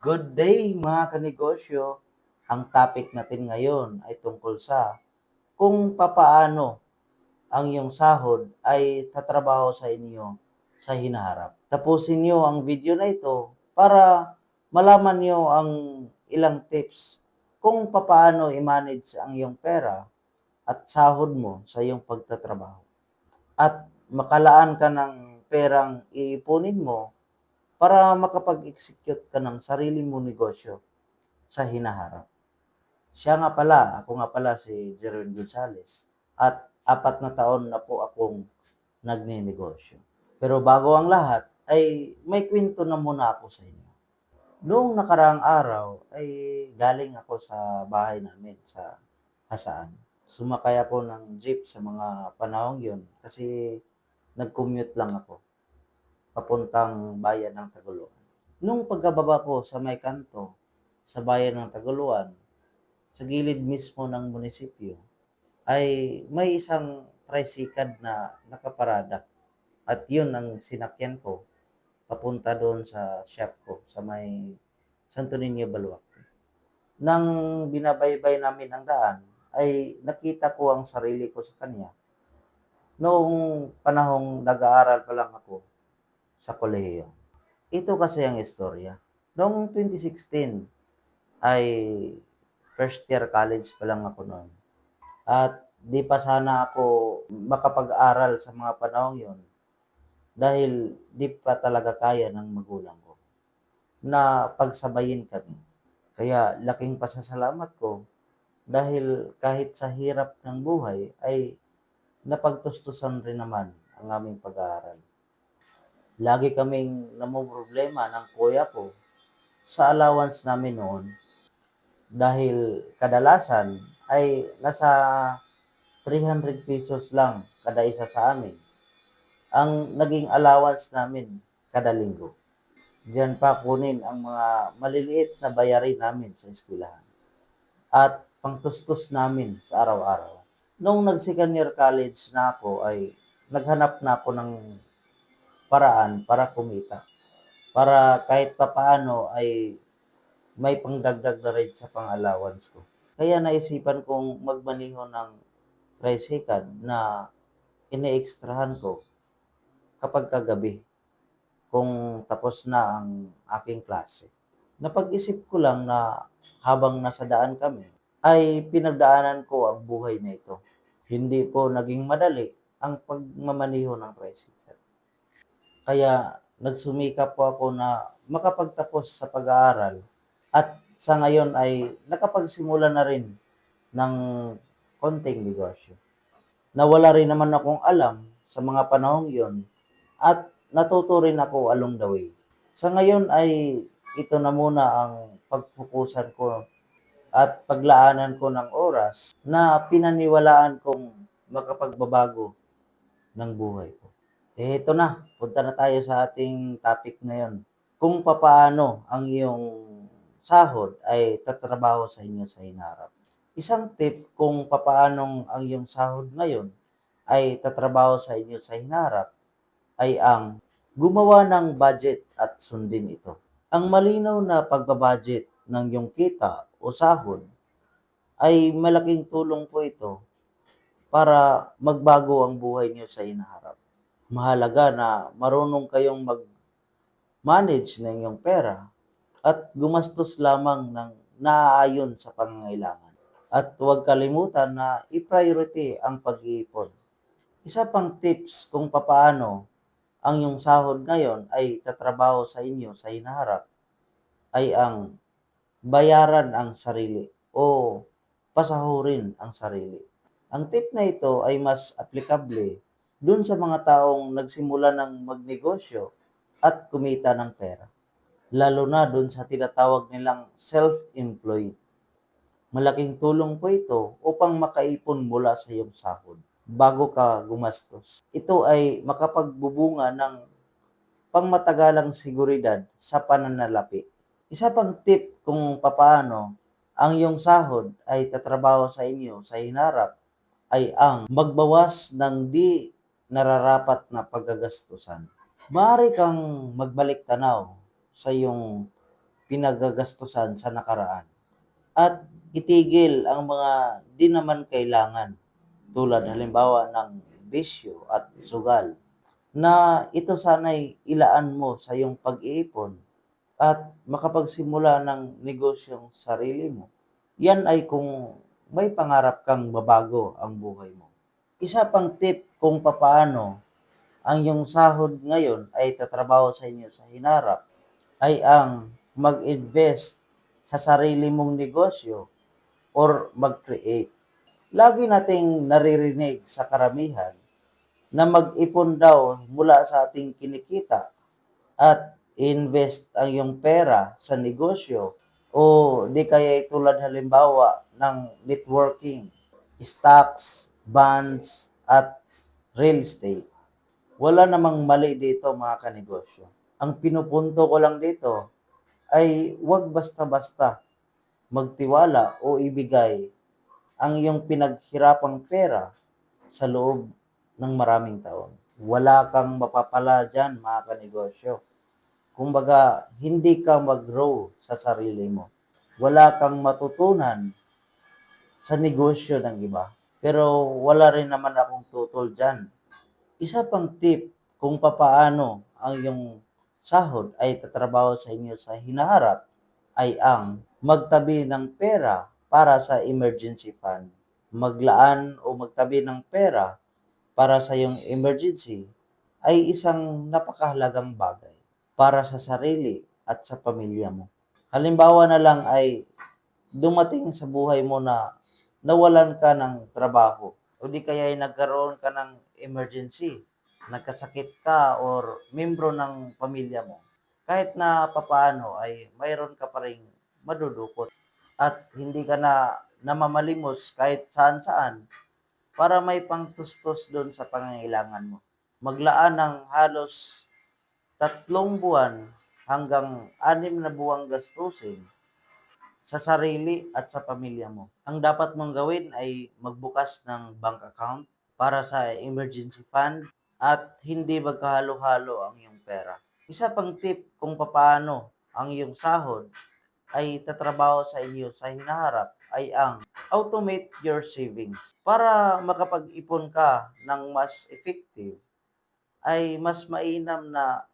Good day mga kanegosyo. Ang topic natin ngayon ay tungkol sa kung papaano ang iyong sahod ay tatrabaho sa inyo sa hinaharap. Tapusin niyo ang video na ito para malaman niyo ang ilang tips kung papaano i-manage ang iyong pera at sahod mo sa iyong pagtatrabaho. At makalaan ka ng perang iipunin mo para makapag-execute ka ng sarili mong negosyo sa hinaharap. Ako nga pala si Jerwin Gonzales at 4 na taon na po akong nagninegosyo. Pero bago ang lahat ay may kwento na muna ako sa inyo. Noong nakaraang araw ay galing ako sa bahay namin sa Hasaan. Sumakay ako ng jeep sa mga panahong yun kasi nag-commute lang ako papuntang bayan ng Taguluan. Nung pagkababa ko sa may kanto, sa bayan ng Taguluan, sa gilid mismo ng munisipyo, ay may isang tricycle na nakaparada. At yun ang sinakyan ko papunta doon sa shop ko sa may Santo Niño, Baluarte. Nang binabaybay namin ang daan, ay nakita ko ang sarili ko sa kanya. Noong panahong nag-aaral pa lang ako sa kolehiyo. Ito kasi ang istorya. Noong 2016 ay first year college pa lang ako noon. At di pa sana ako makapag-aral sa mga panahong yon dahil di pa talaga kaya ng magulang ko na pagsabayin kami. Kaya laking pasasalamat ko dahil kahit sa hirap ng buhay ay napagtustusan rin naman ang aming pag-aaral. Lagi kaming namumroblema ng kuya ko sa allowance namin noon dahil kadalasan ay nasa 300 pesos lang kada isa sa amin ang naging allowance namin kada linggo. Diyan pa kunin ang mga maliliit na bayarin namin sa eskwelahan at pangtustos namin sa araw-araw. Nung nag-second year college na ako ay naghanap na ako ng paraan para kumita. Para kahit papaano ay may pangdagdag na rin sa pang-allowance ko. Kaya naisipan kong magmaneho ng tricycle na ine-extrahan ko kapag kagabi kung tapos na ang aking klase. Napag-isip ko lang na habang nasa daan kami, ay pinagdaanan ko ang buhay na ito. Hindi po naging madali ang pagmamaneho ng tricycle. Kaya nagsumikap po ako na makapagtapos sa pag-aaral at sa ngayon ay nakapagsimula na rin ng konting negosyo. Nawala rin naman akong alam sa mga panahong yon at natuto rin ako along the way. Sa ngayon ay ito na muna ang pagpupusan ko at paglaanan ko ng oras na pinaniwalaan kong makapagbabago ng buhay ko. Ito na, punta na tayo sa ating topic ngayon. Kung papaano ang iyong sahod ay tatrabaho sa inyo sa hinaharap. Isang tip kung papaanong ang iyong sahod ngayon ay tatrabaho sa inyo sa hinaharap ay ang gumawa ng budget at sundin ito. Ang malinaw na pagbabudget ng iyong kita o sahod ay malaking tulong po ito para magbago ang buhay niyo sa hinaharap. Mahalaga na marunong kayong mag-manage ng iyong pera at gumastos lamang ng naaayon sa pangangailangan. At huwag kalimutan na i-priority ang pag-iipon. Isa pang tips kung papaano ang iyong sahod ngayon ay tatrabaho sa inyo sa hinaharap ay ang bayaran ang sarili o pasahurin ang sarili. Ang tip na ito ay mas aplikable dun sa mga taong nagsimula ng magnegosyo at kumita ng pera. Lalo na dun sa tinatawag nilang self-employed. Malaking tulong po ito upang makaipon mula sa iyong sahod bago ka gumastos. Ito ay makapagbubunga ng pangmatagalang seguridad sa pananalapi. Isa pang tip kung papaano ang iyong sahod ay tatrabaho sa inyo sa hinarap ay ang magbawas ng di nararapat na paggagastusan. Maaari kang magbalik tanaw sa iyong pinagagastusan sa nakaraan at itigil ang mga di naman kailangan tulad halimbawa ng bisyo at sugal na ito sana'y ilaan mo sa iyong pag-iipon at makapagsimula ng negosyong sarili mo. Yan ay kung may pangarap kang mabago ang buhay mo. Isa pang tip kung papaano ang iyong sahod ngayon ay tatrabaho sa inyo sa hinarap ay ang mag-invest sa sarili mong negosyo or mag-create. Lagi nating naririnig sa karamihan na mag-ipon daw mula sa ating kinikita at invest ang iyong pera sa negosyo o di kaya tulad halimbawa ng networking, stocks, bonds, at real estate. Wala namang mali dito mga kanegosyo. Ang pinupunto ko lang dito ay huwag basta-basta magtiwala o ibigay ang iyong pinaghirapang pera sa loob ng maraming taon. Wala kang mapapala dyan mga kanegosyo. Kumbaga, hindi ka mag-grow sa sarili mo. Wala kang matutunan sa negosyo ng iba. Pero wala rin naman akong tutol dyan. Isa pang tip kung papaano ang iyong sahod ay tatrabaho sa inyo sa hinaharap ay ang magtabi ng pera para sa emergency fund. Maglaan o magtabi ng pera para sa iyong emergency ay isang napakahalagang bagay para sa sarili at sa pamilya mo. Halimbawa na lang ay dumating sa buhay mo na nawalan ka ng trabaho o di kaya ay nagkaroon ka ng emergency, nagkasakit ka or membro ng pamilya mo. Kahit na papaano ay mayroon ka pa ring madudukot at hindi ka na namamalimos kahit saan-saan para may pangtustos doon sa pangangailangan mo. Maglaan ng halos 3 buwan hanggang 6 na buwang gastusin sa sarili at sa pamilya mo. Ang dapat mong gawin ay magbukas ng bank account para sa emergency fund at hindi magkahalo-halo ang iyong pera. Isa pang tip kung papaano ang iyong sahod ay tatrabaho sa inyo sa hinaharap ay ang automate your savings. Para makapag-ipon ka ng mas effective, ay mas mainam na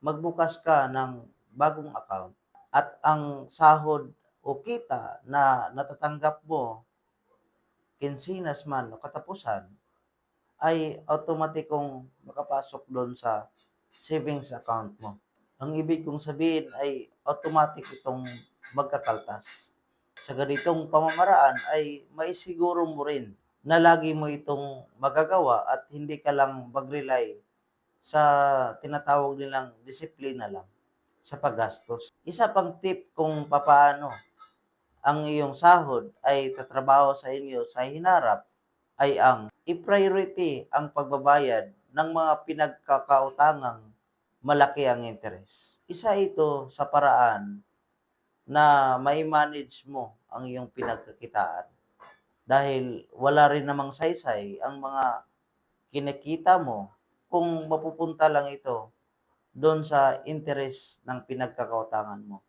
magbukas ka ng bagong account at ang sahod o kita na natatanggap mo, kinsinas man o katapusan, ay automatikong makapasok doon sa savings account mo. Ang ibig kong sabihin ay automatic itong magkakaltas. Sa ganitong pamamaraan ay maisiguro mo rin na lagi mo itong magagawa at hindi ka lang mag-rely sa tinatawag nilang disiplina lang sa paggastos. Isa pang tip kung papaano ang iyong sahod ay tatrabaho sa inyo sa hinarap ay ang i-priority ang pagbabayad ng mga pinagkakautangang malaki ang interes. Isa ito sa paraan na may manage mo ang iyong pinagkakitaan. Dahil wala rin namang saysay ang mga kinikita mo kung mapupunta lang ito doon sa interes ng pinagkakautangan mo.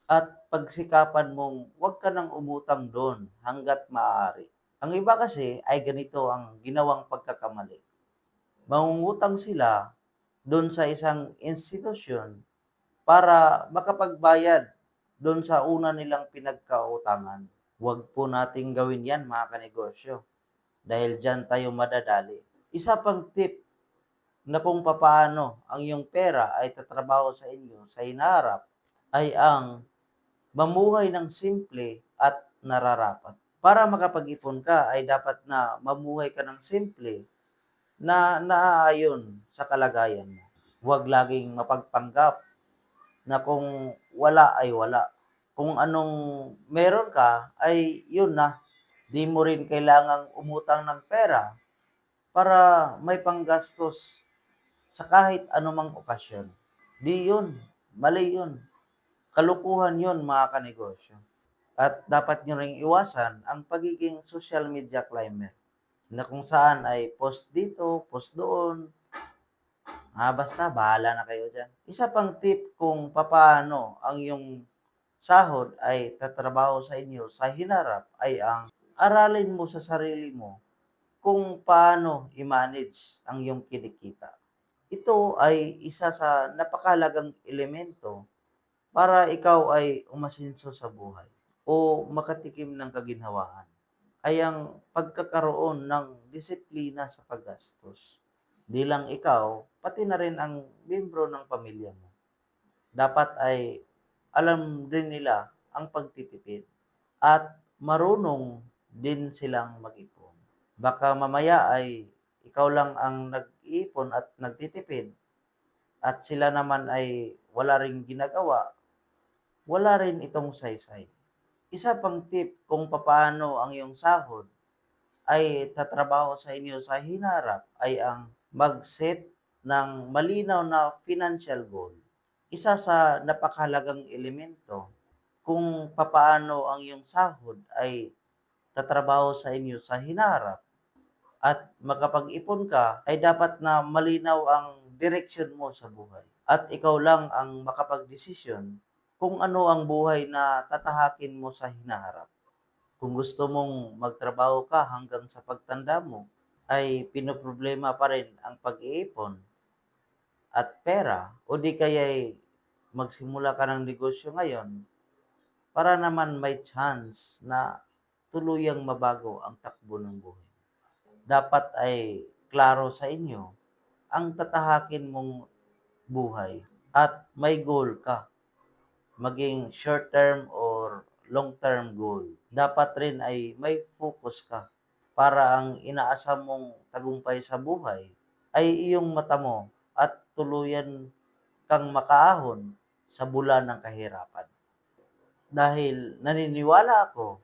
At pagsikapan mong huwag ka nang umutang doon hanggat maaari. Ang iba kasi ay ganito ang ginawang pagkakamali. Mangungutang sila doon sa isang institusyon para makapagbayad doon sa una nilang pinagkautangan. Huwag po nating gawin yan mga kanegosyo dahil dyan tayo madadali. Isa pang tip na kung papaano ang iyong pera ay tatrabaho sa inyo sa hinaharap ay ang mamuhay ng simple at nararapat. Para makapag-ipon ka ay dapat na mamuhay ka ng simple na naaayon sa kalagayan mo. Huwag laging mapagpanggap na kung wala ay wala. Kung anong meron ka ay yun na. Di mo rin kailangang umutang ng pera para may panggastos sa kahit anumang okasyon. Di yun. Mali yun. Kalukuhan yun mga kanegosyo. At dapat nyo ring iwasan ang pagiging social media climber na kung saan ay post dito, post doon. Basta bahala na kayo dyan. Isa pang tip kung papaano ang yung sahod ay tatrabaho sa inyo sa hinarap ay ang aralin mo sa sarili mo kung paano i-manage ang iyong kinikita. Ito ay isa sa napakahalagang elemento para ikaw ay umasenso sa buhay o makatikim ng kaginhawaan ay ang pagkakaroon ng disiplina sa paggastos. Di lang ikaw, pati na rin ang miyembro ng pamilya mo. Dapat ay alam din nila ang pagtitipid at marunong din silang mag-ipon. Baka mamaya ay ikaw lang ang nag-iipon at nagtitipid at sila naman ay wala ring ginagawa, wala rin itong saysay. Isa pang tip kung papaano ang iyong sahod ay tatrabaho sa inyo sa hinarap ay ang mag-set ng malinaw na financial goal. Isa sa napakahalagang elemento kung papaano ang iyong sahod ay tatrabaho sa inyo sa hinarap at makapag-ipon ka ay dapat na malinaw ang direksyon mo sa buhay. At ikaw lang ang makapagdesisyon kung ano ang buhay na tatahakin mo sa hinaharap. Kung gusto mong magtrabaho ka hanggang sa pagtanda mo, ay pinoproblema pa rin ang pag-iipon at pera o di kaya'y magsimula ka ng negosyo ngayon para naman may chance na tuluyang mabago ang takbo ng buhay. Dapat ay klaro sa inyo ang tatahakin mong buhay at may goal ka, maging short term or long term goal. Dapat rin ay may focus ka para ang inaasam mong tagumpay sa buhay ay iyong mata mo at tuluyan kang makaahon sa bulan ng kahirapan. Dahil naniniwala ako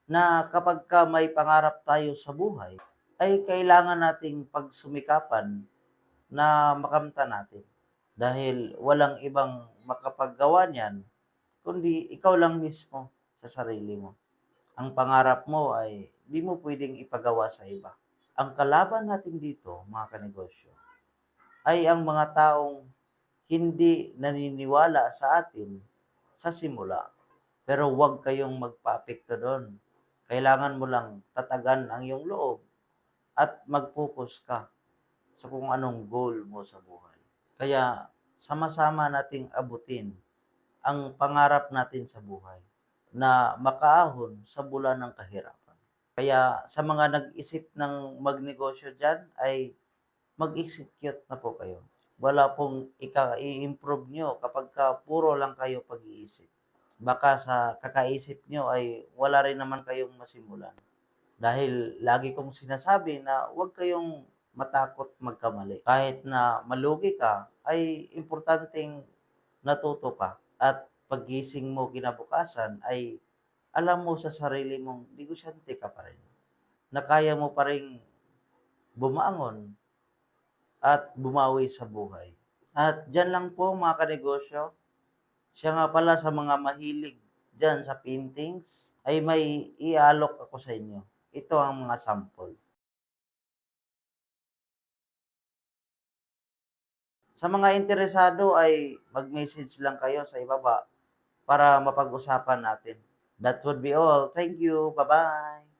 na kapagka may pangarap tayo sa buhay, ay kailangan nating pagsumikapan na makamtan natin. Dahil walang ibang makapaggawa niyan kundi ikaw lang mismo sa sarili mo. Ang pangarap mo ay di mo pwedeng ipagawa sa iba. Ang kalaban natin dito, mga kanegosyo, ay ang mga taong hindi naniniwala sa atin sa simula. Pero huwag kayong magpaapekto doon. Kailangan mo lang tatagan ang iyong loob at mag-focus ka sa kung anong goal mo sa buhay. Kaya sama-sama nating abutin ang pangarap natin sa buhay na makaahon sa bulan ng kahirapan. Kaya sa mga nag-isip ng magnegosyo dyan ay mag-execute na po kayo. Wala pong i-improve nyo kapag ka puro lang kayo pag-iisip. Baka sa kakaisip nyo ay wala rin naman kayong masimulan. Dahil lagi kong sinasabi na huwag kayong matakot magkamali. Kahit na malugi ka, ay importanteng natuto ka. At paggising mo kinabukasan ay alam mo sa sarili mong negosyante ka pa rin. Na kaya mo pa rin bumangon at bumawi sa buhay. At dyan lang po mga kanegosyo. Siya nga pala sa mga mahilig dyan sa paintings ay may ialok ako sa inyo. Ito ang mga sample. Sa mga interesado ay mag-message lang kayo sa ibaba para mapag-usapan natin. That would be all. Thank you. Bye-bye.